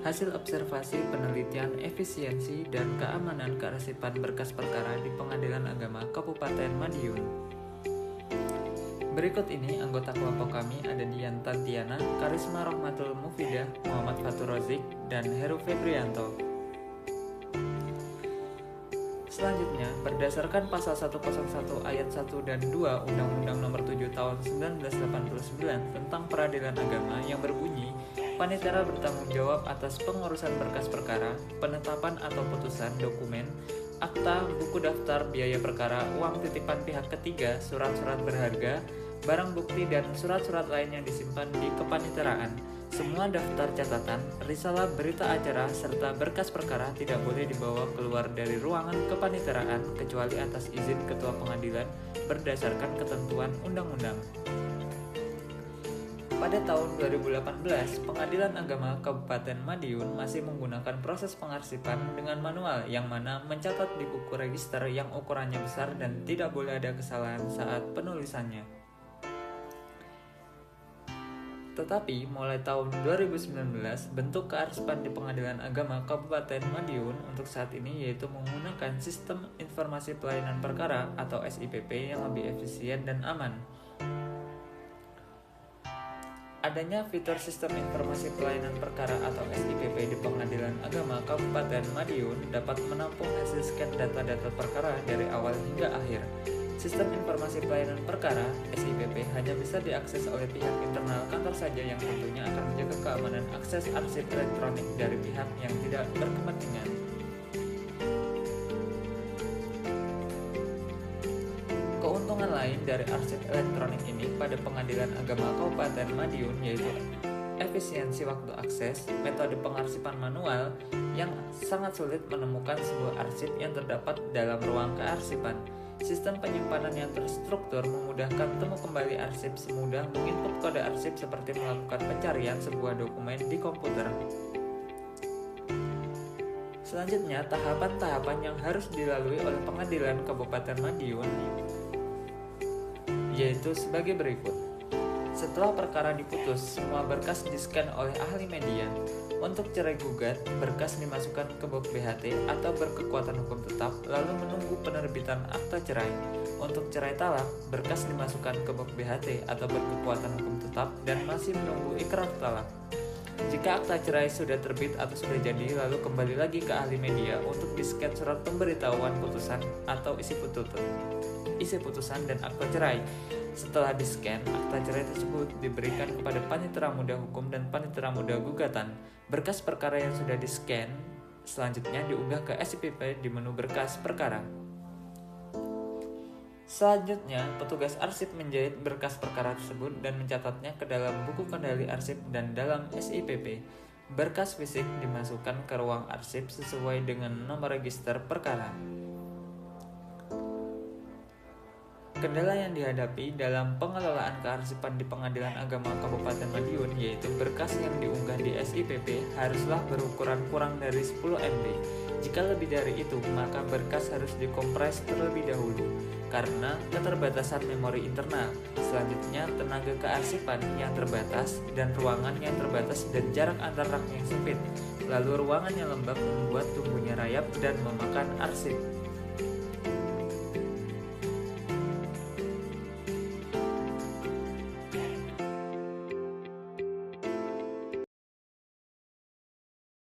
hasil observasi penelitian efisiensi dan keamanan kearsipan berkas perkara di Pengadilan Agama Kabupaten Madiun. Berikut ini anggota kelompok kami ada Dian Tantiana, Karisma Rahmatul Mufidah, Muhammad Fatur Rozik, dan Heru Febrianto. Selanjutnya, berdasarkan pasal 101 ayat 1 dan 2 Undang-Undang Nomor 7 Tahun 1989 tentang Peradilan Agama yang berbunyi, Panitera bertanggung jawab atas pengurusan berkas perkara, penetapan atau putusan dokumen, akta, buku daftar, biaya perkara, uang titipan pihak ketiga, surat-surat berharga, barang bukti dan surat-surat lain yang disimpan di kepaniteraan. Semua daftar catatan, risalah berita acara, serta berkas perkara tidak boleh dibawa keluar dari ruangan kepaniteraan kecuali atas izin Ketua Pengadilan berdasarkan ketentuan undang-undang. Pada tahun 2018, Pengadilan Agama Kabupaten Madiun masih menggunakan proses pengarsipan dengan manual yang mana mencatat di buku register yang ukurannya besar dan tidak boleh ada kesalahan saat penulisannya. Tetapi mulai tahun 2019, bentuk kearsipan di Pengadilan Agama Kabupaten Madiun untuk saat ini yaitu menggunakan Sistem Informasi Pelayanan Perkara atau SIPP yang lebih efisien dan aman. Adanya fitur Sistem Informasi Pelayanan Perkara atau SIPP di Pengadilan Agama Kabupaten Madiun dapat menampung hasil scan data-data perkara dari awal hingga akhir. Sistem Informasi Pelayanan Perkara (SIPP) hanya bisa diakses oleh pihak internal kantor saja yang tentunya akan menjaga keamanan akses arsip elektronik dari pihak yang tidak berkepentingan. Keuntungan lain dari arsip elektronik ini pada Pengadilan Agama Kabupaten Madiun yaitu efisiensi waktu akses, metode pengarsipan manual yang sangat sulit menemukan sebuah arsip yang terdapat dalam ruang kearsipan. Sistem penyimpanan yang terstruktur memudahkan temu kembali arsip semudah menginput kode arsip seperti melakukan pencarian sebuah dokumen di komputer. Selanjutnya, tahapan-tahapan yang harus dilalui oleh Pengadilan Kabupaten Madiun yaitu sebagai berikut. Setelah perkara diputus, semua berkas di-scan oleh ahli media. Untuk cerai gugat, berkas dimasukkan ke box BHT atau berkekuatan hukum tetap, lalu menunggu penerbitan akta cerai. Untuk cerai talak, berkas dimasukkan ke box BHT atau berkekuatan hukum tetap dan masih menunggu ikrar talak. Jika akta cerai sudah terbit atau sudah jadi, lalu kembali lagi ke ahli media untuk di-scan surat pemberitahuan putusan atau isi putusan dan akta cerai. Setelah di-scan, akta cerai tersebut diberikan kepada Panitera Muda Hukum dan Panitera Muda Gugatan. Berkas perkara yang sudah di-scan selanjutnya diunggah ke SIPP di menu berkas perkara. Selanjutnya, petugas arsip menjahit berkas perkara tersebut dan mencatatnya ke dalam buku kendali arsip dan dalam SIPP. Berkas fisik dimasukkan ke ruang arsip sesuai dengan nomor register perkara. Kendala yang dihadapi dalam pengelolaan kearsipan di Pengadilan Agama Kabupaten Madiun yaitu berkas yang diunggah di SIPP haruslah berukuran kurang dari 10 MB. Jika lebih dari itu, maka berkas harus dikompres terlebih dahulu karena keterbatasan memori internal. Selanjutnya, tenaga kearsipan yang terbatas dan ruangan yang terbatas dan jarak antar rak yang sempit. Lalu ruangan yang lembab membuat tumbuhnya rayap dan memakan arsip.